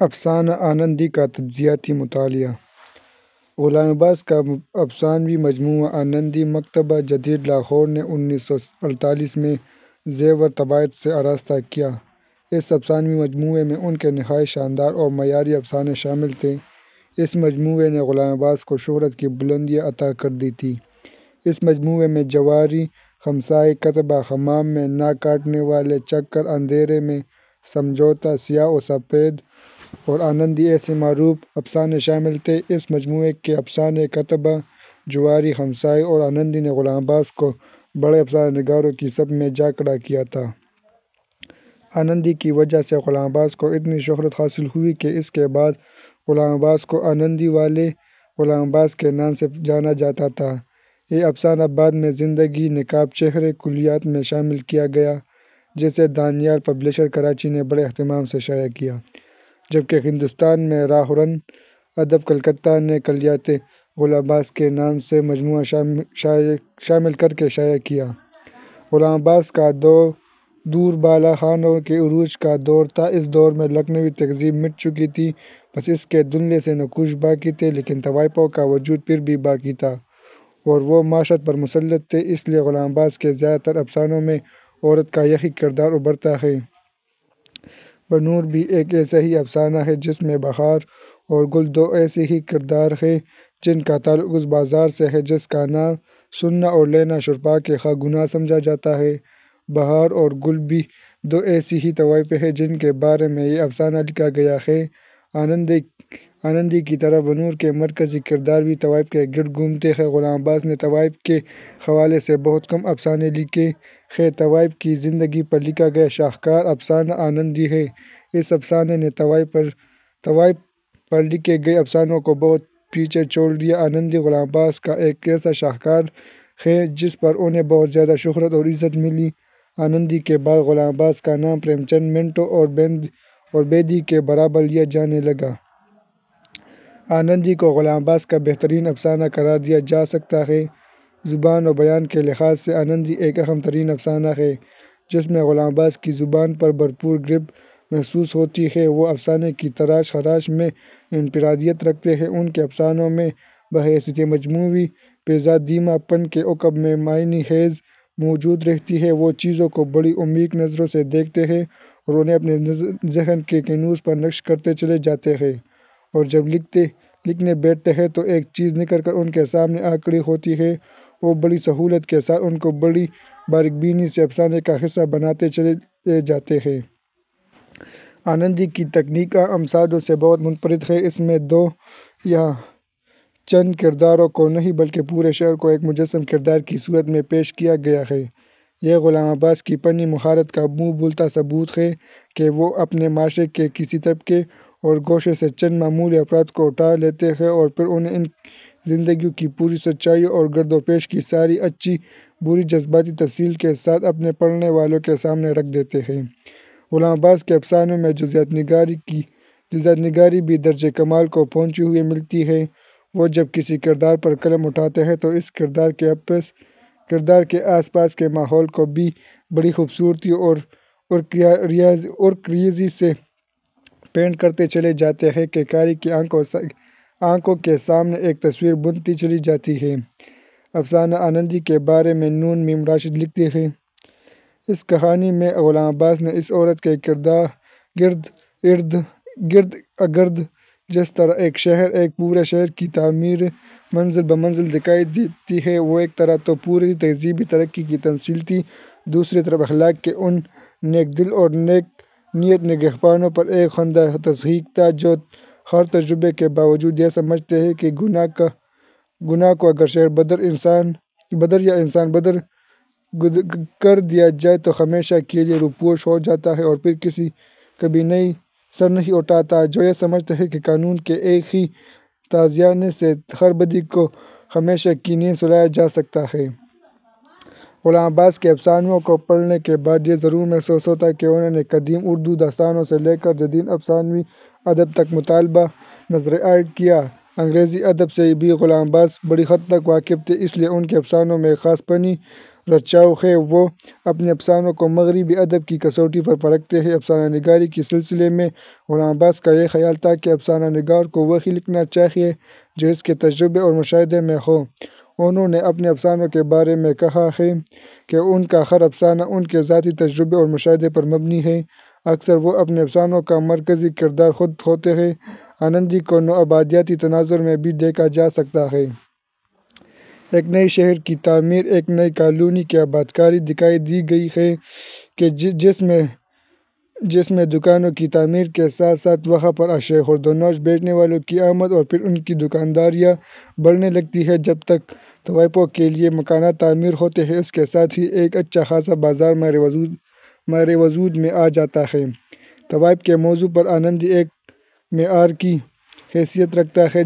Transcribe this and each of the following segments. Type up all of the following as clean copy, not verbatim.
افسانہ آنندی کا تجزیاتی مطالعہ۔ غلام عباس کا افسانوی مجموعہ آنندی مکتبہ جدید لاہور نے 1948 میں زیور طباعت سے آراستہ کیا۔ اس افسانوی مجموعے میں ان کے نہایت شاندار اور معیاری افسانے شامل تھے۔ اس مجموعے نے غلام عباس کو شہرت کی بلندیاں عطا کر دی تھیں۔ اس مجموعے میں جواری، خمسائے کتبہ، خمام میں ناک کاٹنے والے، چکر، اندھیرے میں سمجھوتہ، سیاہ و سفید اور آنندی ایسے معروف افسانے شامل تھے۔ اس مجموعے کے افسانے کتبہ، جواری، خمسائے اور آنندی نے غلام عباس کو بڑے افسانہ نگاروں کی صف میں جا کھڑا کیا تھا۔ آنندی کی وجہ سے غلام عباس کو اتنی شہرت حاصل ہوئی کہ اس کے بعد غلام عباس کو آنندی والے غلام عباس کے نام سے جانا جاتا تھا۔ یہ افسانہ بعد میں زندگی، نقاب چہرے، کلیات میں شامل کیا گیا، جسے دانیال پبلشر کراچی نے بڑے اہتمام سے شائع کیا، جبکہ ہندوستان میں راہورن ادب کلکتہ نے کلیات غلام عباس کے نام سے مجموعہ شامل کرکے شائع کیا۔ غلام عباس کا دور بالا خانوں کے عروج کا دور تھا۔ اس دور میں لکھنوی تہذیب مٹ چکی تھی، بس اس کے دھندلے سے نقوش باقی تھے، لیکن طوائفوں کا وجود پھر بھی باقی تھا اور وہ معیشت پر مسلط تھے۔ اس لیے غلام عباس کے زیادہ تر افسانوں میں عورت کا یہی کردار ابھرتا ہے۔ بنور بھی ایک ایسا ہی افسانہ ہے جس میں بہار اور گل دو ایسے ہی کردار ہیں جن کا تعلق اس بازار سے ہے جس کا نہ سننا اور لینا شرفا کے خواہ گناہ سمجھا جاتا ہے۔ بہار اور گل بھی دو ایسی ہی طوائفیں ہیں جن کے بارے میں یہ افسانہ لکھا گیا ہے۔ آنندی کی طرح بنور کے مرکزی کردار بھی طوائف کے گرد گھومتے ہیں۔ غلام عباس نے طوائف کے حوالے سے بہت کم افسانے لکھے ہیں۔ طوائف کی زندگی پر لکھا گیا شاہکار افسانہ آنندی ہے۔ اس افسانے نے طوائف پر لکھے گئے افسانوں کو بہت پیچھے چھوڑ دیا۔ آنندی غلام عباس کا ایک ایسا شاہکار ہے جس پر انہیں بہت زیادہ شہرت اور عزت ملی۔ آنندی کے بعد غلام عباس کا نام پریم چند، منٹو اور بیدی کے برابر لیا جانے لگا۔ آنندی کو غلام عباس کا بہترین افسانہ قرار دیا جا سکتا ہے۔ زبان و بیان کے لحاظ سے آنندی ایک اہم ترین افسانہ ہے جس میں غلام عباس کی زبان پر بھرپور گرپ محسوس ہوتی ہے۔ وہ افسانے کی تراش خراش میں انفرادیت رکھتے ہیں۔ ان کے افسانوں میں بحیثیت مجموعی پیزادیمہ پن کے عقب میں معنی خیز موجود رہتی ہے۔ وہ چیزوں کو بڑی عمیق نظروں سے دیکھتے ہیں اور انہیں اپنے ذہن کے کینوس پر نقش کرتے چلے جاتے ہیں، اور جب لکھنے بیٹھتے ہیں تو ایک چیز نکل کر ان کے سامنے آ کھڑی ہوتی ہے۔ وہ بڑی سہولت کے ساتھ ان کو بڑی باریک بینی سے افسانے کا حصہ بناتے چلے جاتے ہیں۔ آنندی کی تکنیک عام سادوں سے بہت منفرد ہے۔ اس میں دو یا چند کرداروں کو نہیں بلکہ پورے شہر کو ایک مجسم کردار کی صورت میں پیش کیا گیا ہے۔ یہ غلام عباس کی فنی مہارت کا منہ بولتا ثبوت ہے کہ وہ اپنے معاشرے کے کسی طبقے اور گوشے سے چند معمولی افراد کو اٹھا لیتے ہیں اور پھر انہیں ان زندگیوں کی پوری سچائیوں اور گرد و پیش کی ساری اچھی بری جذباتی تفصیل کے ساتھ اپنے پڑھنے والوں کے سامنے رکھ دیتے ہیں۔ غلام عباس کے افسانوں میں جزیات نگاری بھی درجہ کمال کو پہنچی ہوئی ملتی ہے۔ وہ جب کسی کردار پر قلم اٹھاتے ہیں تو اس کردار کے آس پاس کے ماحول کو بھی بڑی خوبصورتی اور ریاضی سے پینٹ کرتے چلے جاتے ہیں کہ قاری کی آنکھوں کے سامنے ایک تصویر بنتی چلی جاتی ہے۔ افسانہ آنندی کے بارے میں نون میم راشد لکھتے ہیں: اس کہانی میں غلام عباس نے اس عورت کے گرد گرد جس طرح ایک پورے شہر کی تعمیر منزل بمنزل دکھائی دیتی ہے، وہ ایک طرف تو پوری تہذیبی ترقی کی تمثیل تھی، دوسری طرف اخلاق کے ان نیک دل اور نیک نیت نگہبانوں پر ایک خندہ تضحیک تھا جو ہر تجربے کے باوجود یہ سمجھتے ہیں کہ گناہ کو اگر شہر بدر یا انسان بدر کر دیا جائے تو ہمیشہ کے لیے روپوش ہو جاتا ہے اور پھر کبھی سر نہیں اٹھاتا، جو یہ سمجھتے ہیں کہ قانون کے ایک ہی تعزیانے سے ہر بدی کو ہمیشہ کی نیند سلایا جا سکتا ہے۔ غلام عباس کے افسانوں کو پڑھنے کے بعد یہ ضرور محسوس ہوتا ہے کہ انہوں نے قدیم اردو داستانوں سے لے کر جدید افسانوی ادب تک مطالعہ نظر عائد کیا۔ انگریزی ادب سے بھی غلام عباس بڑی حد تک واقف تھے، اس لیے ان کے افسانوں میں ایک خاص فنی رچاؤ ہے۔ وہ اپنے افسانوں کو مغربی ادب کی کسوٹی پر پرکھتے ہیں۔ افسانہ نگاری کے سلسلے میں غلام عباس کا یہ خیال تھا کہ افسانہ نگار کو وہی لکھنا چاہیے جو اس کے تجربے اور مشاہدے میں ہو۔ انہوں نے اپنے افسانوں کے بارے میں کہا ہے کہ ان کا ہر افسانہ ان کے ذاتی تجربے اور مشاہدے پر مبنی ہے۔ اکثر وہ اپنے افسانوں کا مرکزی کردار خود ہوتے ہیں۔ آنندی کو نوآبادیاتی تناظر میں بھی دیکھا جا سکتا ہے۔ ایک نئے شہر کی تعمیر، ایک نئی کالونی کی آباد کاری دکھائی دی گئی ہے کہ جس میں دکانوں کی تعمیر کے ساتھ ساتھ وہاں پر اشیاء خورد و نوش بیچنے والوں کی آمد اور پھر ان کی دکانداریاں بڑھنے لگتی ہیں۔ جب تک طوائفوں کے لیے مکانات تعمیر ہوتے ہیں، اس کے ساتھ ہی ایک اچھا خاصا بازار ماہر وجود میں آ جاتا ہے۔ طوائف کے موضوع پر آنندی ایک معیار کی حیثیت رکھتا ہے۔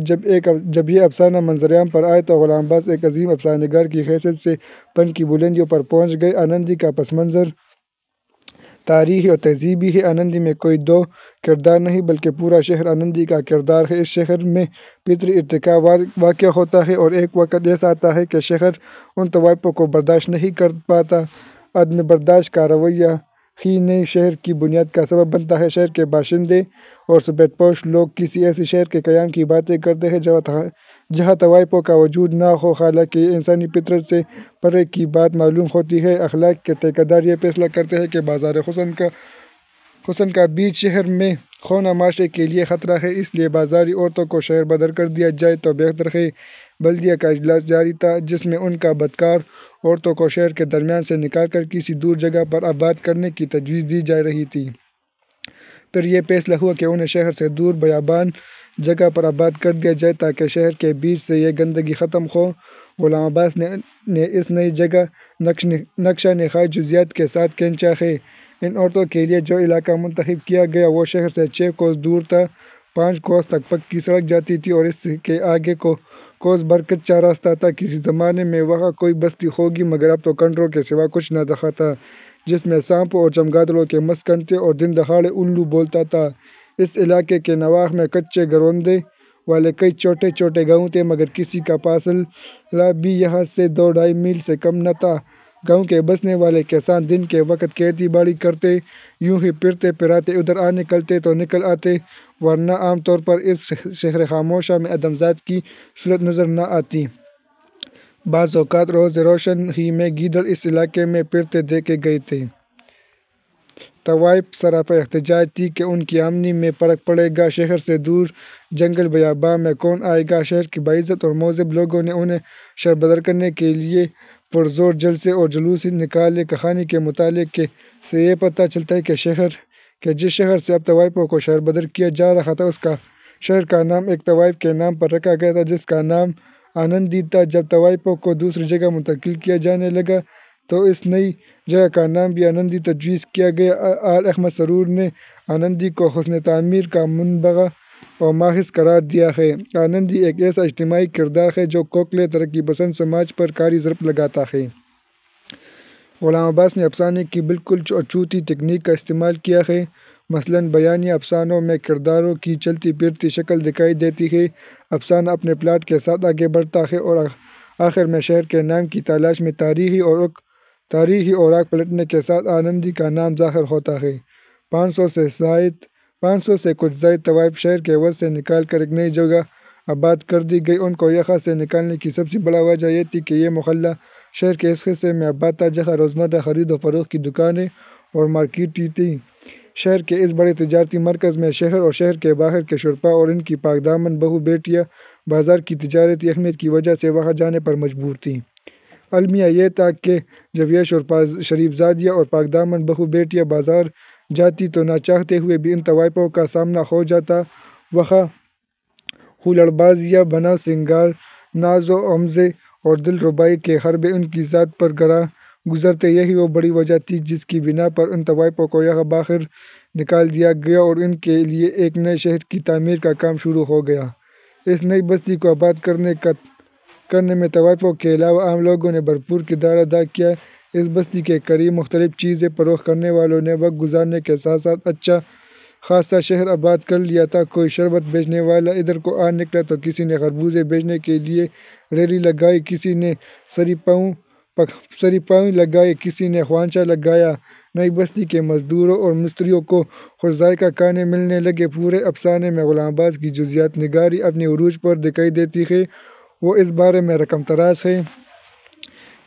جب یہ افسانہ منظر عام پر آئے تو غلام عباس ایک عظیم افسانہ نگار کی حیثیت سے فن کی بلندیوں پر پہنچ گئے۔ آنندی کا پس منظر تاریخی اور تہذیبی ہے۔ آنندی میں کوئی دو کردار نہیں بلکہ پورا شہر آنندی کا کردار ہے۔ اس شہر میں فطری ارتقاء واقع ہوتا ہے اور ایک وقت ایسا آتا ہے کہ شہر ان طوائفوں کو برداشت نہیں کر پاتا۔ عدم برداشت کا رویہ ہی نئے شہر کی بنیاد کا سبب بنتا ہے۔ شہر کے باشندے اور سفید پوش لوگ کسی ایسے شہر کے قیام کی باتیں کرتے ہیں جہاں طوائفوں کا وجود نہ ہو، حالانکہ یہ انسانی فطرت سے پرے کی بات معلوم ہوتی ہے۔ اخلاق کے ٹھیکیدار یہ فیصلہ کرتے ہیں کہ بازار حسن کا بیچ شہر میں ہونا معاشرے کے لیے خطرہ ہے، اس لیے بازاری عورتوں کو شہر بدر کر دیا جائے تو بہتر ہے۔ بلدیہ کا اجلاس جاری تھا جس میں ان کا بدکار عورتوں کو شہر کے درمیان سے نکال کر کسی دور جگہ پر آباد کرنے کی تجویز دی جا رہی تھی۔ پھر یہ فیصلہ ہوا کہ انہیں شہر سے دور بیابان جگہ پر آباد کر دیا جائے تاکہ شہر کے بیچ سے یہ گندگی ختم ہو۔ غلام عباس نے اس نئی جگہ نقشہ نقائی جزئیات کے ساتھ کھینچا ہے۔ ان عورتوں کے لیے جو علاقہ منتخب کیا گیا وہ شہر سے 6 کوس دور تھا۔ 5 کوس تک پکی سڑک جاتی تھی اور اس کے آگے کوس بھر کچا راستہ تھا۔ کسی زمانے میں وہاں کوئی بستی ہوگی مگر اب تو کھنڈروں کے سوا کچھ نہ دکھا تھا جس میں سانپوں اور چمگادڑوں کے مسکن تھے اور دن دہاڑے الو بولتا تھا۔ اس علاقے کے نواح میں کچے گھروندے والے کئی چھوٹے چھوٹے گاؤں تھے مگر کسی کا فاصلہ بھی یہاں سے 2-2.5 میل سے کم نہ تھا۔ گاؤں کے بسنے والے کسان دن کے وقت کھیتی باڑی کرتے، یوں ہی پھرتے پھراتے ادھر آ نکلتے تو نکل آتے، ورنہ عام طور پر اس شہر خاموشہ میں آدمزاد کی صورت نظر نہ آتی۔ بعض اوقات روز روشن ہی میں گیدڑ اس علاقے میں پھرتے دیکھے گئے تھے۔ طوائف سراپا احتجاج تھی کہ ان کی آمدنی میں فرق پڑے گا۔ شہر سے دور جنگل بیاباں میں کون آئے گا؟ شہر کے باعزت اور مہذب لوگوں نے انہیں شہر بدر کرنے کے لیے پرزور جلسے اور جلوس نکالے۔ کہانی کے مطالعے سے یہ پتہ چلتا ہے کہ جس شہر سے اب طوائفوں کو شہر بدر کیا جا رہا تھا اس شہر کا نام ایک طوائف کے نام پر رکھا گیا تھا جس کا نام آنندی تھا۔ جب طوائفوں کو دوسری جگہ منتقل کیا جانے لگا تو اس نئی جگہ کا نام بھی آنندی تجویز کیا گیا۔ آل احمد سرور نے آنندی کو حسن تعمیر کا منبع اور ماخذ قرار دیا ہے۔ آنندی ایک ایسا اجتماعی کردار ہے جو کھوکھلے ترقی پسند سماج پر کاری ضرب لگاتا ہے۔ غلام عباس نے افسانے کی بالکل اچھوتی تکنیک کا استعمال کیا ہے۔ مثلاً بیانیہ افسانوں میں کرداروں کی چلتی پھرتی شکل دکھائی دیتی ہے۔ افسانہ اپنے پلاٹ کے ساتھ آگے بڑھتا ہے اور آخر میں شہر کے نام کی تلاش میں تاریخی اوراق پلٹنے کے ساتھ آنندی کا نام ظاہر ہوتا ہے۔ 500 سے کچھ زائد طوائف شہر کے وسط سے نکال کر ایک نئی جگہ آباد کر دی گئی۔ ان کو یہاں سے نکالنے کی سب سے بڑی وجہ یہ تھی کہ یہ محلہ شہر کے اس حصے میں آباد تھا جہاں روزمرہ خرید و فروخت کی دکانیں اور مارکیٹیں تھیں۔ شہر کے اس بڑے تجارتی مرکز میں شہر اور شہر کے باہر کے شرفا اور ان کی پاک دامن بہو بیٹیاں بازار کی تجارتی اہمیت کی وجہ سے وہاں جانے پر مجبور تھیں۔ المیہ یہ تھا کہ جب یہ شریف زادیاں اور پاک دامن بہو بیٹیاں بازار جاتی تو نہ چاہتے ہوئے بھی ان طوائفوں کا سامنا ہو جاتا۔ وہاں ہلڑ بازیاں، بناؤ سنگار، ناز و آمیزیں اور دل ربائی کے حربے ان کی ذات پر گزرتے۔ یہی وہ بڑی وجہ تھی جس کی بنا پر ان طوائفوں کو یہاں باہر نکال دیا گیا اور ان کے لیے ایک نئے شہر کی تعمیر کا کام شروع ہو گیا۔ اس نئی بستی کو آباد کرنے میں طوائفوں کے علاوہ عام لوگوں نے بھرپور کردار ادا کیا۔ اس بستی کے قریب مختلف چیزیں فروخت کرنے والوں نے وقت گزارنے کے ساتھ ساتھ اچھا خاصا شہر آباد کر لیا تھا۔ کوئی شربت بیچنے والا ادھر کو آ نکلا تو کسی نے خربوزے بیچنے کے لیے ریلی لگائی، کسی نے سری پاؤں سریپائی لگائے، کسی نے خوانچہ لگایا۔ نئی بستی کے مزدوروں اور مستریوں کو خوش ذائقہ کھانے ملنے لگے۔ پورے افسانے میں غلام عباس کی جزیات نگاری اپنے عروج پر دکھائی دیتی ہے۔ وہ اس بارے میں رقم تراش ہے۔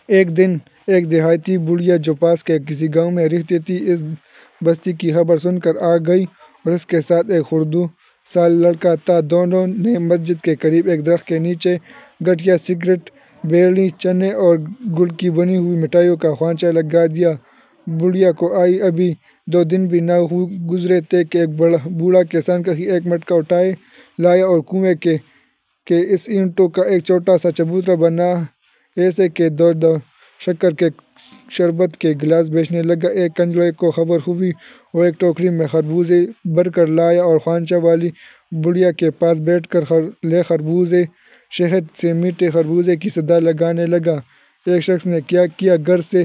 ایک دن ایک دیہاتی بڑھیا جو پاس کے کسی گاؤں میں رہتی تھی، اس بستی کی خبر سن کر آ گئی اور اس کے ساتھ ایک خردو سال لڑکا تھا۔ دونوں نے مسجد کے قریب ایک درخت کے نیچے گٹھیا، سگریٹ، بیڑی، چنے اور گڑ کی بنی ہوئی مٹھائیوں کا خوانچہ لگا دیا۔ بڑھیا کو آئے ابھی 2 دن بھی نہ گزرے تھے کہ ایک بوڑھا کسان کہیں ایک مٹکا اٹھائے لایا اور کنویں کے اس اینٹوں کا ایک چھوٹا سا چبوترا بنا ایسے کہ دودھ شکر کے شربت کے گلاس بیچنے لگا۔ ایک کنجوے کو خبر ہوئی، وہ ایک ٹوکری میں خربوزے بھر کر لایا اور خوانچہ والی بڑھیا کے پاس بیٹھ کر لے خربوزے، شہد سے میٹھے خربوزے کی صدا لگانے لگا۔ ایک شخص نے کیا کیا، گھر سے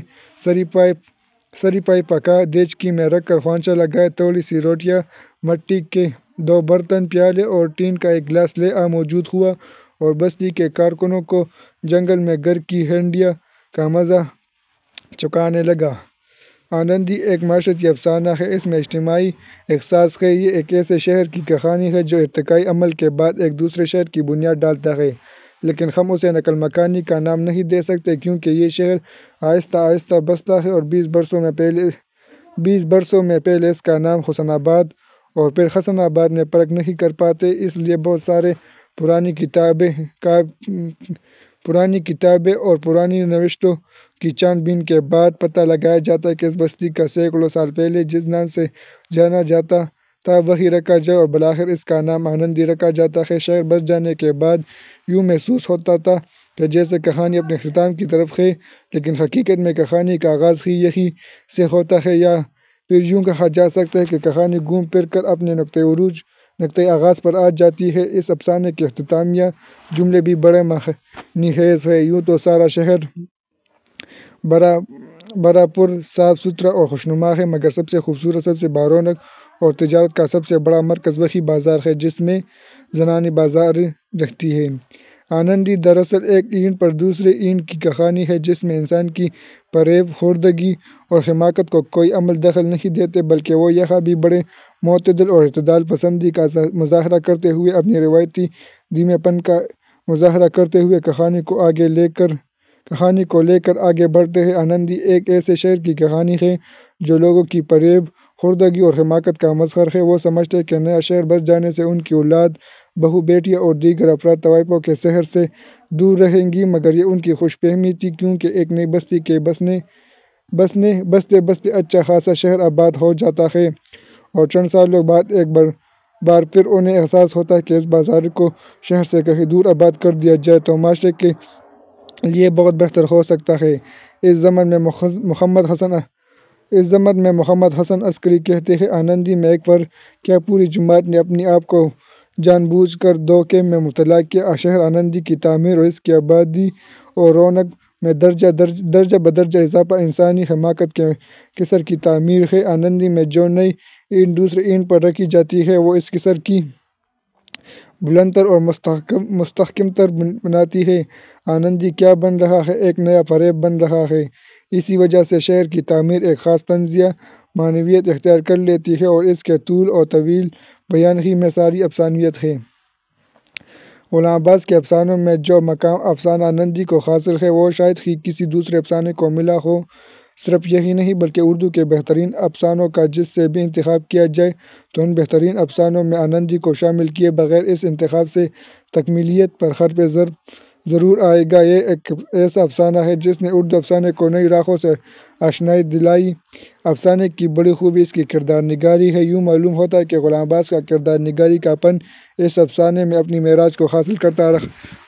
سریپائی پکا، دیچکی میں رکھ کر خوانچہ لگایا، تھوڑی سی روٹیاں، مٹی کے 2 برتن، پیالے اور ٹین کا ایک گلاس لے آ موجود ہوا اور بستی کے کارکنوں کو جنگل میں گھر کی ہنڈیاں کا مزہ چکھانے لگا۔ آنندی ایک معاشرتی افسانہ ہے۔ اس میں اجتماعی احساس ہے۔ یہ ایک ایسے شہر کی کہانی ہے جو ارتقائی عمل کے بعد ایک دوسرے شہر کی بنیاد ڈالتا ہے، لیکن ہم اسے نقل مکانی کا نام نہیں دے سکتے کیونکہ یہ شہر آہستہ آہستہ بستا ہے اور 20 برسوں میں پہلے اس کا نام حسن آباد اور پھر حسن آباد میں فرق نہیں کر پاتے۔ اس لیے بہت سارے پرانی کتابیں اور پرانی نوشتوں کی چھان بین کے بعد پتہ لگایا جاتا ہے کہ اس بستی کا سینکڑوں سال پہلے جس نام سے جانا جاتا تھا وہی رکھا جائے اور بالآخر اس کا نام آنندی رکھا جاتا ہے۔ شہر بس جانے کے بعد یوں محسوس ہوتا تھا کہ جیسے کہانی اپنے اختتام کی طرف ہے، لیکن حقیقت میں کہانی کا آغاز ہی یہیں سے ہوتا ہے، یا پھر یوں کہا جا سکتا ہے کہ کہانی گھوم پھر کر اپنے نقطۂ آغاز پر آ جاتی ہے۔ اس افسانے کے اختتامیہ جملے بھی بڑے معنی خیز ہیں۔ یوں تو سارا شہر بڑا پر صاف ستھرا اور خوشنما ہے، مگر سب سے خوبصورت، سب سے بارونق اور تجارت کا سب سے بڑا مرکز وہی بازار ہے جس میں زنانیں بازاری رکھتی ہیں۔ آنندی دراصل ایک اینٹ پر دوسرے اینٹ کی کہانی ہے جس میں انسان کی فریب خوردگی اور حماقت کو کوئی عمل دخل نہیں دیتے، بلکہ وہ یہاں بھی بڑے معتدل اور اعتدال پسندی کا مظاہرہ کرتے ہوئے، اپنی روایتی دھیمے پن کا مظاہرہ کرتے ہوئے کہانی کو لے کر آگے بڑھتے ہیں۔ آنندی ایک ایسے شہر کی کہانی ہے جو لوگوں کی فریب خوردگی اور حماقت کا مظہر ہے۔ وہ سمجھتے ہیں کہ نیا شہر بس جانے سے ان کی اولاد، بہو بیٹیاں اور دیگر افراد طوائفوں کے شہر سے دور رہیں گی، مگر یہ ان کی غلط فہمی تھی، کیونکہ ایک نئی بستی کے بستے بستے اچھا خاصا شہر آباد ہو جاتا ہے اور چند سالوں بعد ایک بار پھر انہیں احساس ہوتا ہے کہ اس بازار کو شہر سے کہیں دور آباد کر دیا جائے تو معاشرے کے لیے بہت بہتر ہو سکتا ہے۔ اس ضمن میں محمد حسن عسکری کہتے ہیں، آنندی میں ایک بار کیا پوری جماعت نے اپنے آپ کو جان بوجھ کر دھوکے میں مبتلا کیا۔ شہر آنندی کی تعمیر اور اس کی آبادی اور رونق میں درجہ بدرجہ اضافہ انسانی حماقت کے کسر کی تعمیر ہے۔ آنندی میں جو نئی اینٹ دوسرے اینٹ پر رکھی جاتی ہے وہ اس کسر کو بلندتر اور مستحکمتر بناتی ہے۔ آنندی کیا بن رہا ہے؟ ایک نیا فریب بن رہا ہے۔ اسی وجہ سے شہر کی تعمیر ایک خاص طنزیہ معنویت اختیار کر لیتی ہے اور اس کے طول و طویل بیان ہی میں ساری افسانویت ہے۔ غلام عباس کے افسانوں میں جو مقام افسانہ آنندی کو حاصل ہے وہ شاید ہی کسی دوسرے افسانے کو ملا ہو۔ صرف یہی نہیں بلکہ اردو کے بہترین افسانوں کا جس سے بھی انتخاب کیا جائے تو ان بہترین افسانوں میں آنندی کو شامل کیے بغیر اس انتخاب سے تکمیلیت پر حرف ضرب ضرور آئے گا۔ یہ ایک ایسا افسانہ ہے جس نے اردو افسانے کو نئی راہوں سے آشنائی دلائی۔ افسانے کی بڑی خوبی اس کی کردار نگاری ہے۔ یوں معلوم ہوتا ہے کہ غلام عباس کا کردار نگاری کا فن اس افسانے میں اپنی معراج کو حاصل کرتا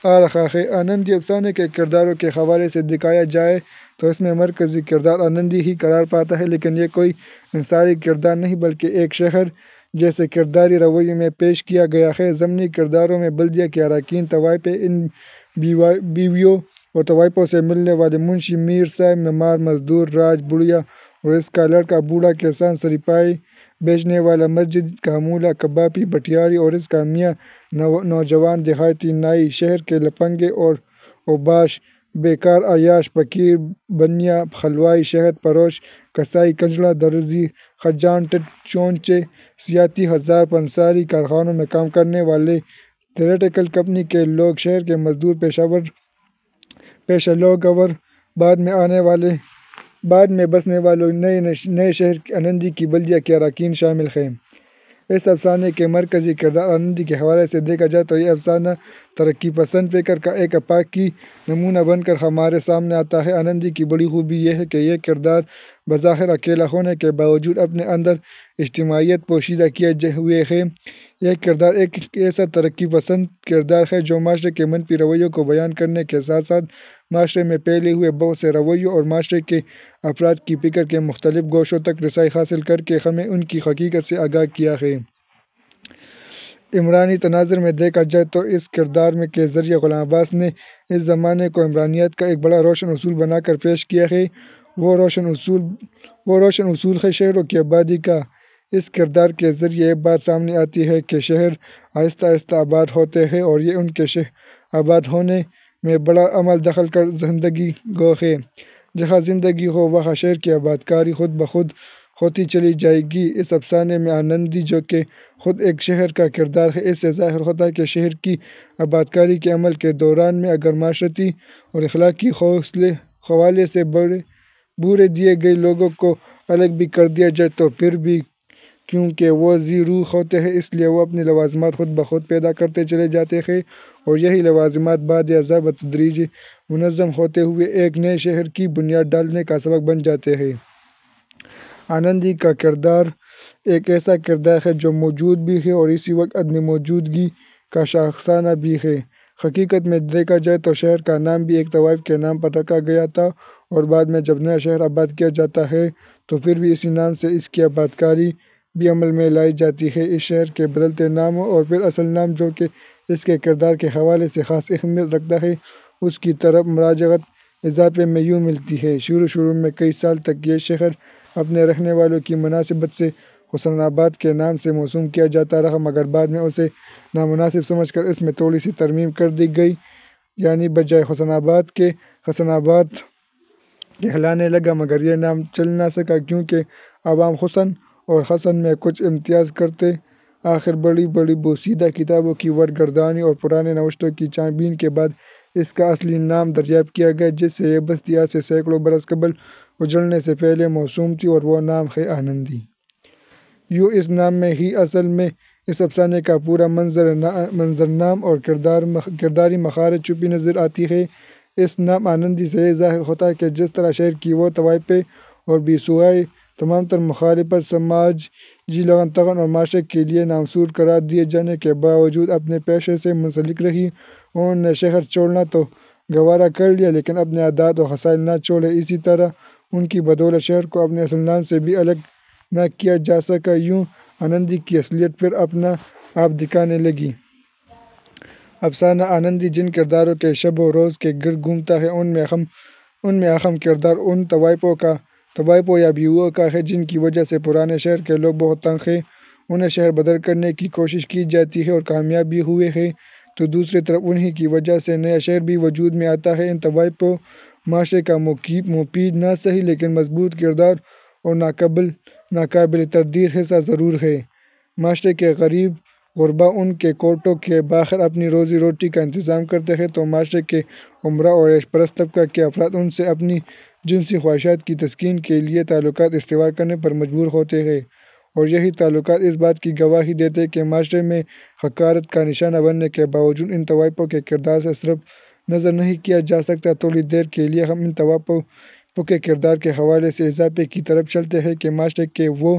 آ رہا ہے۔ آنندی افسانے کے کرداروں کے حوالے سے دیکھا جائے تو اس میں مرکزی کردار آنندی ہی قرار پاتا ہے، لیکن یہ کوئی انحصاری کردار نہیں بلکہ ایک شہر جیسے کرداری رویے میں پیش کیا گیا ہے۔ ضمنی کرداروں میں بلدیہ کے اراکین، طوائفیں، ان بیویوں اور طوائفوں سے ملنے والے منشی، میر صاحب، معمار، مزدور، راج، بڑھیا اور اس کا لڑکا، بوڑھا کسان، سریپائی بیچنے والا، مسجد کا مولہ، کبابی، بٹیاری اور اس کا میاں، نوجوان دیہاتی، نائی، شہر کے لفنگے اور اوباش، بیکار، عیاش، فقیر، بنیا، حلوائی، شہد فروش، کسائی، کنجڑا، درزی، خجان، چونچے، سیاحتی، ہزار پنساری، کارخانوں میں کام کرنے والے، تھیٹرکل کمپنی کے لوگ، شہر کے مزدور، پیشہ لوگ اور بعد میں بسنے والوں نئے شہر آنندی کی بلدیہ کے اراکین شامل ہیں۔ اس افسانے کے مرکزی کردار آنندی کے حوالے سے دیکھا جائے تو یہ افسانہ ترقی پسند فکر کا ایک آفاقی نمونہ بن کر ہمارے سامنے آتا ہے۔ آنندی کی بڑی خوبی یہ ہے کہ یہ کردار بظاہر اکیلا ہونے کے باوجود اپنے اندر اجتماعیت پوشیدہ کیے ہوئے ہے۔ یہ کردار ایک ایسا ترقی پسند کردار ہے جو معاشرے کے منفی رویوں کو بیان کرنے کے ساتھ ساتھ معاشرے میں پھیلے ہوئے بہت سے رویوں اور معاشرے کے افراد کی فکر کے مختلف گوشوں تک رسائی حاصل کر کے ہمیں ان کی حقیقت سے آگاہ کیا ہے۔ عمرانی تناظر میں دیکھا جائے تو اس کردار کے ذریعے غلام عباس نے اس زمانے کو عمرانیت کا ایک بڑا روشن اصول بنا کر پیش کیا ہے۔ وہ روشن اصول ہے شہروں کی آبادی کا۔ اس کردار کے ذریعے یہ بات سامنے آتی ہے کہ شہر آہستہ آہستہ آباد ہوتے ہیں اور یہ ان کے آباد ہونے میں بڑا عمل دخل کر زندگی گو ہے۔ جہاں زندگی ہو وہاں شہر کی آبادکاری خود بخود ہوتی چلی جائے گی۔ اس افسانے میں آنندی جو کہ خود ایک شہر کا کردار ہے، اس سے ظاہر ہوتا ہے کہ شہر کی آبادکاری کے عمل کے دوران میں اگر معاشرتی اور اخلاقی حوالے سے بورے دیے گئے لوگوں کو الگ بھی کر دیا جائے تو پھر بھی کیونکہ وہ ذی روح ہوتے ہیں اس لیے وہ اپنے لوازمات خود بخود پیدا کرتے چلے جاتے ہیں اور یہی لوازمات بعد ازاں بتدریج منظم ہوتے ہوئے ایک نئے شہر کی بنیاد ڈالنے کا سبب بن جاتے ہیں۔ آنندی کا کردار ایک ایسا کردار ہے جو موجود بھی ہے اور اسی وقت عدم موجودگی کا شاخسانہ بھی ہے۔ حقیقت میں دیکھا جائے تو شہر کا نام بھی ایک طوائف کے نام پر رکھا گیا تھا اور بعد میں جب نیا شہر آباد کیا جاتا ہے تو پھر بھی اسی نام سے اس کی آبادکاری بھی عمل میں لائی جاتی ہے۔ اس شہر کے بدلتے ناموں اور پھر اصل نام جو کہ اس کے کردار کے حوالے سے خاص اہمیت رکھتا ہے اس کی طرف مراجعت اضافے میں یوں ملتی ہے۔ شروع میں کئی سال تک یہ شہر اپنے رہنے والوں کی مناسبت سے حسن آباد کے نام سے موسوم کیا جاتا رہا مگر بعد میں اسے نامناسب سمجھ کر اس میں تھوڑی سی ترمیم کر دی گئی، یعنی بجائے حسن آباد کے حسن آباد کہلانے لگا مگر یہ نام چل نہ سکا کیونکہ عوام حسن اور حسن میں کچھ امتیاز کرتے۔ آخر بڑی بڑی بوسیدہ کتابوں کی ورق گردانی اور پرانے نوشتوں کی چھان بین کے بعد اس کا اصلی نام دریافت کیا گیا جس سے یہ بستی آج سے سینکڑوں برس قبل اجڑنے سے پہلے موسوم تھی اور وہ نام ہے آنندی۔ یوں اس نام میں ہی اصل میں اس افسانے کا پورا منظرنام اور کرداری مہارت چھپی نظر آتی ہے۔ اس نام آنندی سے یہ ظاہر ہوتا ہے کہ جس طرح شہر کی وہ طوائفیں اور بھی سوائے تمام تر مخالفت سماجی لگن طغن اور معاشرے کے لیے نامسور قرار دیے جانے کے باوجود اپنے پیشے سے منسلک رہی، انہوں نے شہر چھوڑنا تو گوارا کر لیا لیکن اپنے عادات و خصائل نہ چھوڑے۔ اسی طرح ان کی بدولت شہر کو اپنے اصل نام سے بھی الگ نہ کیا جا سکا۔ یوں آنندی کی اصلیت پھر اپنا آپ دکھانے لگی۔ افسانہ آنندی جن کرداروں کے شب و روز کے گرد گھومتا ہے ان میں اہم کردار ان طوائفوں یا بیوؤں کا ہے جن کی وجہ سے پرانے شہر کے لوگ بہت تنگ ہیں۔ انہیں شہر بدر کرنے کی کوشش کی جاتی ہے اور کامیاب بھی ہوئے ہیں تو دوسری طرف انہی کی وجہ سے نیا شہر بھی وجود میں آتا ہے۔ ان طوائفوں معاشرے کا مفید نہ سہی لیکن مضبوط کردار اور ناقابل تردید حصہ ضرور ہے۔ معاشرے کے غریب غربا ان کے کوٹوں کے باہر اپنی روزی روٹی کا انتظام کرتے ہیں تو معاشرے کے امراء اور عیش پرست طبقہ کے افراد ان سے اپنی جنسی خواہشات کی تسکین کے لیے تعلقات استوار کرنے پر مجبور ہوتے ہیں اور یہی تعلقات اس بات کی گواہی دیتے ہیں کہ معاشرے میں حقارت کا نشانہ بننے کے باوجود ان طوائفوں کے کردار سے صرف نظر نہیں کیا جا سکتا۔ تھوڑی دیر کے لیے ہم ان طوائفوں کے کردار کے حوالے سے اضافے کی طرف چلتے ہیں کہ معاشرے کے وہ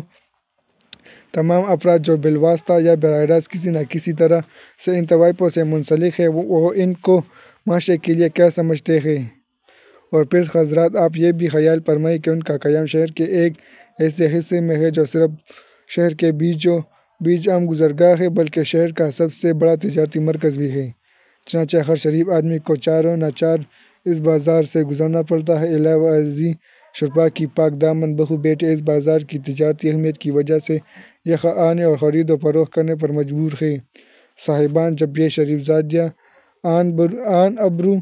تمام افراد جو بالواسطہ یا براہ راست کسی نہ کسی طرح سے ان طوائفوں سے منسلک ہیں وہ ان کو معاشرے کے لیے کیا سمجھتے ہیں۔ اور پھر حضرات آپ یہ بھی خیال فرمائیں کہ ان کا قیام شہر کے ایک ایسے حصے میں ہے جو صرف شہر کے بیچ عام گزرگاہ ہے بلکہ شہر کا سب سے بڑا تجارتی مرکز بھی ہے۔ چنانچہ ہر شریف آدمی کو چاروں ناچار اس بازار سے گزرنا پڑتا ہے۔ علاوہ ازیں شرفا کی پاک دامن بہو بیٹے اس بازار کی تجارتی اہمیت کی وجہ سے یہاں آنے اور خرید و فروخت کرنے پر مجبور ہیں۔ صاحبان جب یہ شریف زادیاں آن ابرو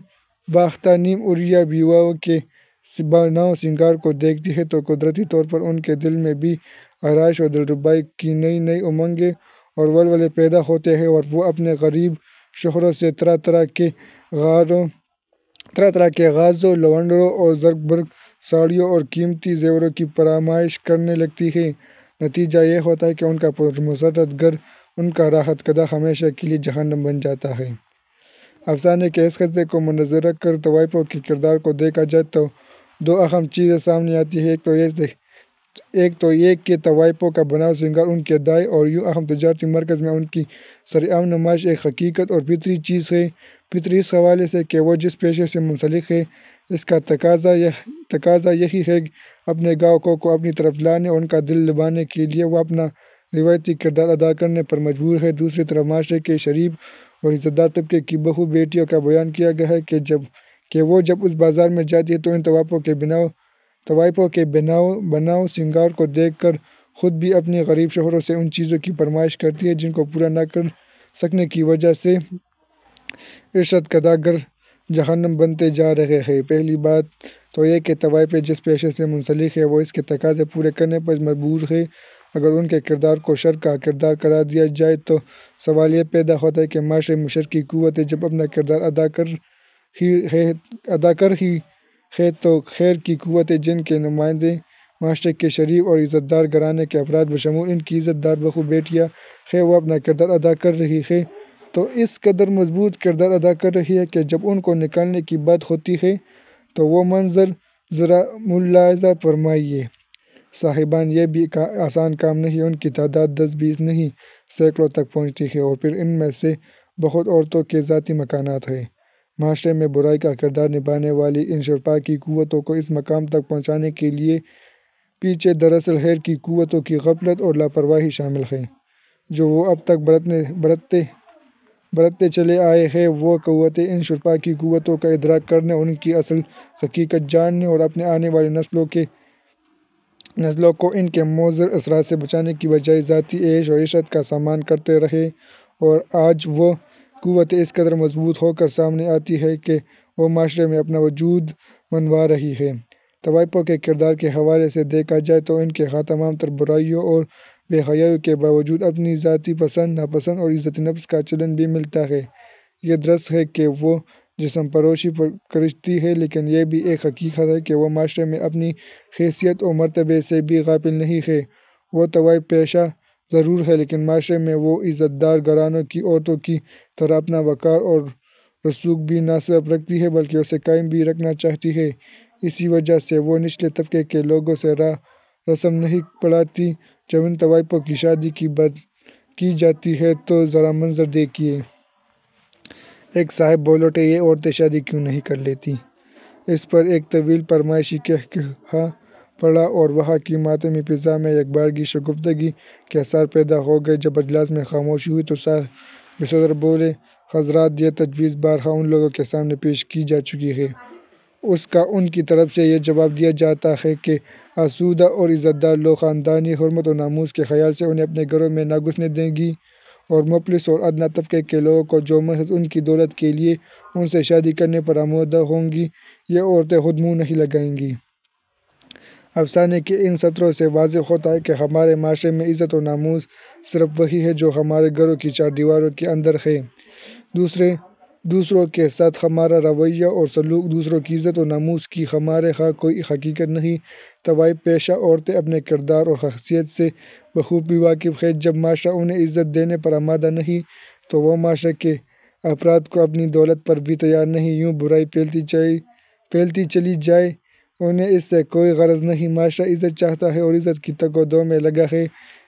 باختہ نیم عریہ بیواؤں کے بناؤ سنگار کو دیکھتی ہے تو قدرتی طور پر ان کے دل میں بھی آرائش اور دلربائی کی نئی نئی امنگیں اور ولولے پیدا ہوتے ہیں، اور وہ اپنے غریب شوہروں سے طرح طرح کے غازوں، لونڈوں اور زرق برق ساڑیوں اور قیمتی زیوروں کی فرمائش کرنے لگتی ہے۔ نتیجہ یہ ہوتا ہے کہ ان کا پرمسرت گھر، ان کا راحت قدہ ہمیشہ کے لیے جہنم بن جاتا ہے۔ افسانے کے اس خطے کو منظر رکھ کر طوائفوں کے کردار کو دیکھا جائے تو دو اہم چیزیں سامنے آتی ہیں۔ ایک تو یہ کہ طوائفوں کا بناؤ سنگار ان کے دائیں اور یوں اہم تجارتی مرکز میں ان کی سرعام نمائش ایک حقیقت اور فطری چیز ہے۔ فطری اس حوالے سے کہ وہ جس پیشے سے منسلک ہے، اس کا تقاضا یہی ہے کہ اپنے گاہکوں کو اپنی طرف لانے اور ان کا دل لبھانے کے لیے وہ اپنا روایتی کردار ادا کرنے پر مجبور ہے۔ دوسری طرف معاشرے کے شریف اور عزت دار طبقے کی بہو بیٹیوں کا بیان کیا گیا ہے کہ وہ جب اس بازار میں جاتی ہے تو ان طوائفوں کے بناؤ سنگار کو دیکھ کر خود بھی اپنے غریب شوہروں سے ان چیزوں کی فرمائش کرتی ہے جن کو پورا نہ کر سکنے کی وجہ سے عشرت کدہ گھر جہنم بنتے جا رہے ہیں۔ پہلی بات تو یہ کہ طوائفیں جس پیشے سے منسلک ہیں وہ اس کے تقاضے پورے کرنے پر مجبور ہیں۔ اگر ان کے کردار کو شر کا کردار قرار دیا جائے تو سوال یہ پیدا ہوتا ہے کہ معاشرے میں شر کی قوتیں جب اپنا کردار ادا کر ہی ہے تو خیر کی قوتیں جن کے نمائندے معاشرے کے شریف اور عزت دار گھرانے کے افراد بشمول ان کی عزت دار بہو بیٹیاں ہیں وہ اپنا کردار ادا کر رہی ہے تو اس قدر مضبوط کردار ادا کر رہی ہے کہ جب ان کو نکالنے کی بات ہوتی ہے تو وہ منظر ذرا ملاحظہ فرمائیے صاحبان، یہ بھی آسان کام نہیں۔ ان کی تعداد 10-20 نہیں، سینکڑوں تک پہنچتی ہے، اور پھر ان میں سے بہت عورتوں کے ذاتی مکانات ہیں۔ معاشرے میں برائی کا کردار نبھانے والی ان شرپا کی قوتوں کو اس مقام تک پہنچانے کے پیچھے دراصل خیر کی قوتوں کی غفلت اور لاپرواہی شامل ہے جو وہ اب تک برتتے چلے آئے ہیں۔ وہ قوتیں ان شرپا کی قوتوں کا ادراک کرنے اور ان کی اصل حقیقت جاننے اور اپنے آنے والی نسلوں کو ان کے مضر اثرات سے بچانے کی بجائے ذاتی عیش و عشرت کا سامان کرتے رہے، اور آج وہ قوتیں اس قدر مضبوط ہو کر سامنے آتی ہیں کہ وہ معاشرے میں اپنا وجود منوا رہی ہیں۔ طوائفوں کے کردار کے حوالے سے دیکھا جائے تو ان کے ہاں تمام تر برائیوں اور بے حیائی کے باوجود اپنی ذاتی پسند ناپسند اور عزت نفس کا چلن بھی ملتا ہے۔ یہ درست ہے کہ وہ جسم فروشی کرتی ہے، لیکن یہ بھی ایک حقیقت ہے کہ وہ معاشرے میں اپنی حیثیت اور مرتبے سے بھی غافل نہیں ہے۔ وہ طوائف پیشہ ضرور ہے لیکن معاشرے میں وہ عزت دار گھرانوں کی عورتوں کی طرح اپنا وقار اور رسوخ بھی نہ صرف رکھتی ہے بلکہ اسے قائم بھی رکھنا چاہتی ہے۔ اسی وجہ سے وہ نچلے طبقے کے لوگوں سے رسم نہیں پڑھاتی۔ جب ان طوائفوں کی شادی کی بات کی جاتی ہے تو ذرا منظر دیکھیے۔ ایک صاحب بول اٹھے، یہ عورتیں شادی کیوں نہیں کر لیتی؟ اس پر ایک طویل فرمائشی قہقہہ پڑا اور وہاں کی ماتمی فضا میں یکبارگی شگفتگی کے آثار پیدا ہو گئے۔ جب اجلاس میں خاموشی ہوئی تو صاحب صدر بولے، حضرات، یہ تجویز بارہا ان لوگوں کے سامنے پیش کی جا چکی ہے۔ اس کا ان کی طرف سے یہ جواب دیا جاتا ہے کہ آسودہ اور عزت دار لوگ خاندانی حرمت و ناموس کے خیال سے انہیں اپنے گھروں میں نہ گھسنے دیں گی، اور مفلس اور ادنیٰ طبقے کے لوگوں کو جو محض ان کی دولت کے لیے ان سے شادی کرنے پر آمادہ ہوں گی، یہ عورتیں خود منہ نہیں لگائیں گی۔ افسانے کے ان سطروں سے واضح ہوتا ہے کہ ہمارے معاشرے میں عزت و ناموس صرف وہی ہے جو ہمارے گھروں کی چار دیواروں کے اندر ہے۔ دوسروں کے ساتھ ہمارا رویہ اور سلوک، دوسروں کی عزت و ناموس کی ہمارے ہاں کوئی حقیقت نہیں۔ طوائف پیشہ عورتیں اپنے کردار اور حیثیت سے بخوبی واقف ہیں۔ جب معاشرہ انہیں عزت دینے پر آمادہ نہیں تو وہ معاشرے کے افراد کو اپنی دولت پر بھی تیار نہیں۔ یوں برائی پھیلتی چلی جائے، انہیں اس سے کوئی غرض نہیں۔ معاشرہ عزت چاہتا ہے اور عزت کی تگ و دو میں لگا ہے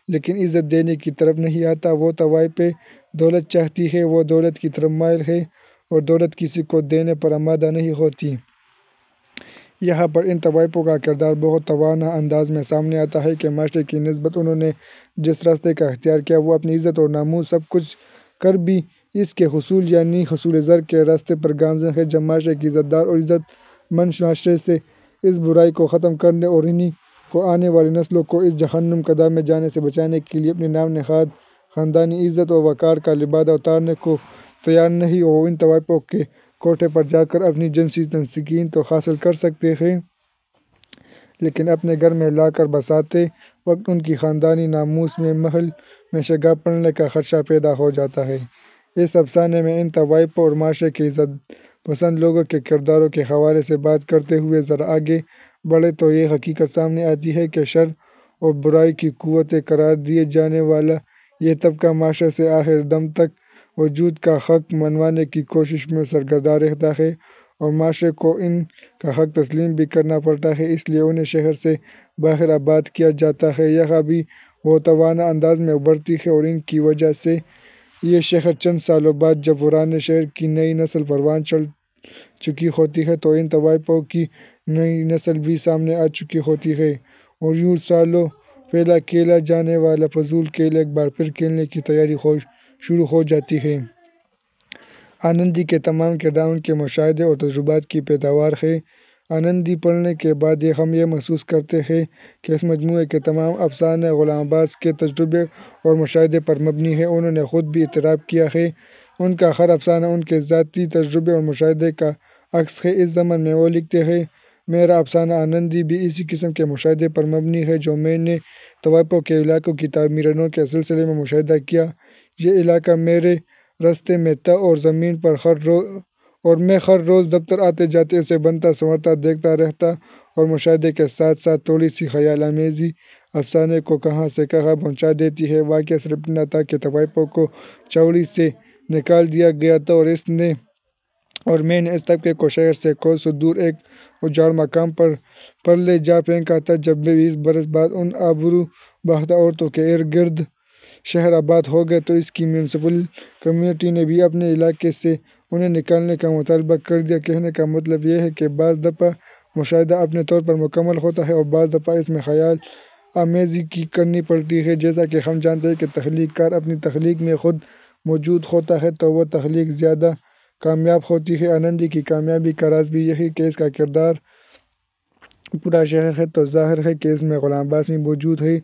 لیکن عزت دینے کی طرف نہیں آتا۔ وہ طوائفیں دولت چاہتی ہیں، وہ دولت کی طرف مائل ہیں اور دولت کسی کو دینے پر آمادہ نہیں ہوتی۔ یہاں پر ان طوائفوں کا کردار بہت توانا انداز میں سامنے آتا ہے کہ معاشرے کی نسبت انہوں نے جس راستے کا اختیار کیا وہ اپنی عزت اور ناموس سب کچھ کر بھی اس کے حصول یعنی حصول زر کے راستے پر گامزن ہے۔ جب معاشرے کی عزت دار اور عزت مند معاشرے سے اس برائی کو ختم کرنے اور انہی کو آنے والی نسلوں کو اس جہنم کدہ میں جانے سے بچانے کے لیے اپنی نام نہاد خاندانی عزت و وقار کا لبادہ اتارنے کو تیار نہیں، وہ ان طوائفوں کوٹھے پر جا کر اپنی جنسی تسکین تو حاصل کر سکتے تھے، لیکن اپنے گھر میں لا کر بساتے وقت ان کی خاندانی ناموس میں محل میں شگاف پڑنے کا خدشہ پیدا ہو جاتا ہے۔ اس افسانے میں ان طوائف اور معاشرے کے عزت پسند لوگوں کے کرداروں کے حوالے سے بات کرتے ہوئے ذرا آگے بڑھیں تو یہ حقیقت سامنے آتی ہے کہ شر اور برائی کی قوت قرار دیے جانے والا یہ طبقہ معاشرے سے آخر دم تک وجود کا حق منوانے کی کوشش میں سرگرداں رہتا ہے، اور معاشرے کو ان کا حق تسلیم بھی کرنا پڑتا ہے، اس لیے انہیں شہر سے باہر آباد کیا جاتا ہے۔ یہاں بھی وہ توانا انداز میں ابھرتی ہے، اور ان کی وجہ سے یہ شہر چند سالوں بعد جب پرانے شہر کی نئی نسل پروان چڑھ چکی ہوتی ہے تو ان طوائفوں کی نئی نسل بھی سامنے آ چکی ہوتی ہے، اور یوں سالوں پہلا کھیلا جانے والا فضول کھیل ایک بار پھر کھیلنے کی تیاری شروع ہو جاتی ہے۔ آنندی کے تمام کردار ان کے مشاہدے اور تجربات کی پیداوار ہے۔ آنندی پڑھنے کے بعد ہم یہ محسوس کرتے ہیں کہ اس مجموعے کے تمام افسانے غلام عباس کے تجربے اور مشاہدے پر مبنی ہیں۔ انہوں نے خود بھی اعتراف کیا ہے، ان کا ہر افسانہ ان کے ذاتی تجربے اور مشاہدے کا عکس ہے۔ اس ضمن میں وہ لکھتے ہیں، میرا افسانہ آنندی بھی اسی قسم کے مشاہدے پر مبنی ہے جو میں نے طوائفوں کے علاقوں کی تعمیراتوں کے سلسلے میں مشاہدہ کیا۔ یہ علاقہ میرے راستے میں تھا اور میں ہر روز دفتر آتے جاتے اسے بنتا سنورتا دیکھتا رہتا، اور مشاہدے کے ساتھ ساتھ تھوڑی سی خیال آمیزی افسانے کو کہاں سے کہاں پہنچا دیتی ہے۔ واقعہ صرف اتنا تھا کہ طوائفوں کو چوڑی سے نکال دیا گیا تھا، اور میں نے اس طبقے کو شہر سے کوسوں دور ایک اجاڑ مقام پر لے جا پھینکا تھا۔ جب 20 برس بعد ان آبرو باختہ عورتوں کے ارد گرد شہر آباد ہو گیا تو اس کی میونسپل کمیونٹی نے بھی اپنے علاقے سے انہیں نکالنے کا مطالبہ کر دیا۔ کہنے کا مطلب یہ ہے کہ بعض دفعہ مشاہدہ اپنے طور پر مکمل ہوتا ہے اور بعض دفعہ اس میں خیال آمیزی کرنی پڑتی ہے۔ جیسا کہ ہم جانتے ہیں کہ تخلیق کار اپنی تخلیق میں خود موجود ہوتا ہے تو وہ تخلیق زیادہ کامیاب ہوتی ہے۔ آنندی کی کامیابی کا راز بھی یہی کہ اس کا کردار پورا شہر ہے، تو ظاہر ہے کہ اس میں غلام عباس بھی موجود ہے۔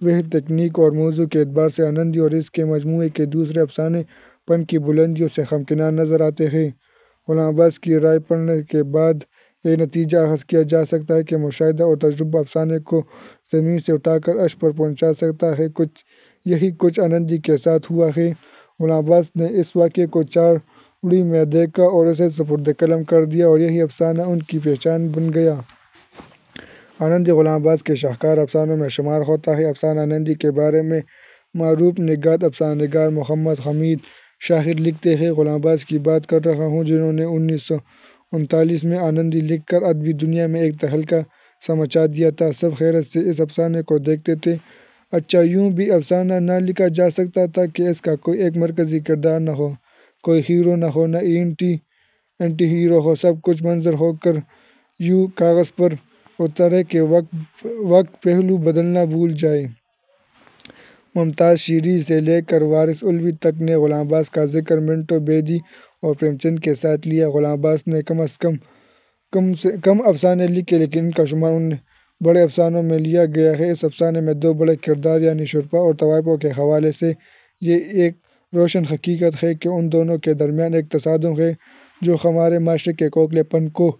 وہ تکنیک اور موضوع کے اعتبار سے آنندی اور اس کے مجموعے کے دوسرے افسانے پن کی بلندیوں سے ہمکنار نظر آتے ہیں۔ غلام عباس کی رائے پڑھنے کے بعد یہ نتیجہ اخذ کیا جا سکتا ہے کہ مشاہدہ اور تجربہ افسانے کو زمین سے اٹھا کر عرش پر پہنچا سکتا ہے۔ یہی کچھ آنندی کے ساتھ ہوا ہے۔ غلام عباس نے اس واقعے کو چاروڑی میں دیکھا اور اسے سپرد قلم کر دیا، اور یہی افسانہ ان کی پہچان بن گیا۔ آنندی غلام عباس کے شاہکار افسانوں میں شمار ہوتا ہے۔ افسانہ آنندی کے بارے میں معروف نگات افسانہ نگار محمد حمید شاہر لکھتے ہیں، غلام عباس کی بات کر رہا ہوں جنہوں نے 1939 میں آنندی لکھ کر ادبی دنیا میں ایک تہلکہ سا مچا دیا تھا۔ سب حیرت سے اس افسانے کو دیکھتے تھے۔ اچھا، یوں بھی افسانہ نہ لکھا جا سکتا تھا کہ اس کا کوئی ایک مرکزی کردار نہ ہو، کوئی ہیرو نہ ہو، نہ اینٹی ہیرو ہو، سب کچھ منظر ہو کر یوں کاغذ پر اترے کہ وقت پہلو بدلنا بھول جائے۔ ممتاز شیریں سے لے کر وارث الوی تک نے غلام عباس کا ذکر منٹو بیدی اور پریم چند کے ساتھ لیا۔ غلام عباس نے کم افسانے لکھے لیکن ان کا شمار ان بڑے افسانوں میں لیا گیا ہے۔ اس افسانے میں دو بڑے کردار یعنی شرفا اور طوائفوں کے حوالے سے یہ ایک روشن حقیقت ہے کہ ان دونوں کے درمیان ایک تصادم ہے جو ہمارے معاشرے کے کھوکھلے پن کو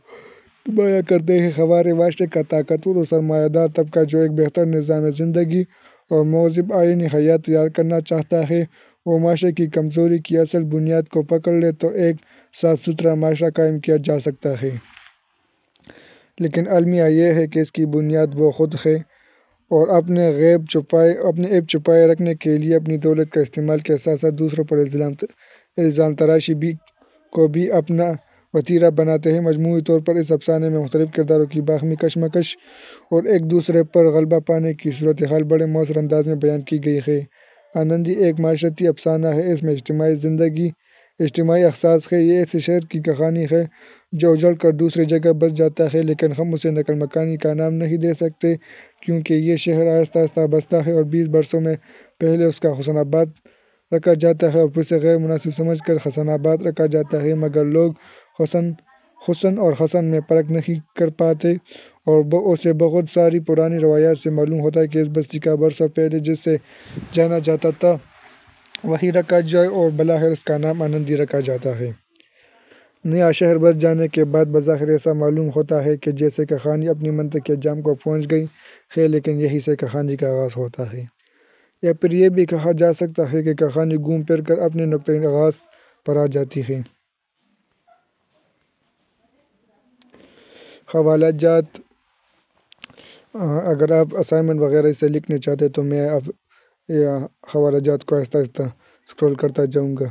نمایاں کرتے ہیں۔ ہمارے معاشرے کا طاقتور اور سرمایہ دار طبقہ جو ایک بہتر نظام زندگی اور مہذب آئین حیات تیار کرنا چاہتا ہے، وہ معاشرے کی کمزوری کی اصل بنیاد کو پکڑ لے تو ایک صاف ستھرا معاشرہ قائم کیا جا سکتا ہے۔ لیکن المیہ یہ ہے کہ اس کی بنیاد وہ خود ہے، اور اپنے عیب چھپائے رکھنے کے لیے اپنی دولت کا استعمال کے ساتھ ساتھ دوسروں پر الزام تراشی کو بھی اپنا وتیرہ بناتے ہیں۔ مجموعی طور پر اس افسانے میں مختلف کرداروں کی باہمی کشمکش اور ایک دوسرے پر غلبہ پانے کی صورتحال بڑے مؤثر انداز میں بیان کی گئی ہے۔ آنندی ایک معاشرتی افسانہ ہے، اس میں اجتماعی زندگی، اجتماعی احساس ہے۔ یہ ایسے شہر کی کہانی ہے جو اجڑ کر دوسری جگہ بس جاتا ہے، لیکن ہم اسے نقل مکانی کا نام نہیں دے سکتے کیونکہ یہ شہر آہستہ آہستہ بستا ہے اور 20 برسوں میں پہلے اس کا حسن آباد رکھا جاتا ہے اور پھر اسے غیر مناسب سمجھ کر حسن آباد رکھا جاتا ہے، مگر لوگ حسن اور حسن میں فرق نہیں کر پاتے، اور اسے بہت ساری پرانی روایات سے معلوم ہوتا ہے کہ اس بستی کا برسوں پہلے جس سے جانا جاتا تھا وہی رکھا جائے، اور بلاخر اس کا نام آنندی رکھا جاتا ہے۔ نیا شہر بس جانے کے بعد بظاہر ایسا معلوم ہوتا ہے کہ جیسے کہانی اپنی منطق کے جام کو پہنچ گئی ہے، لیکن یہیں سے کہانی کا آغاز ہوتا ہے۔ یا پھر یہ بھی کہا جا سکتا ہے کہ کہانی گھوم پھر کر اپنے نقطۂ آغاز پر آ جاتی ہے۔ حوالہ جات، اگر آپ اسائنمنٹ وغیرہ سے لکھنے چاہتے تو میں اب حوالہ جات کو آہستہ آہستہ اسکرول کرتا جاؤں گا۔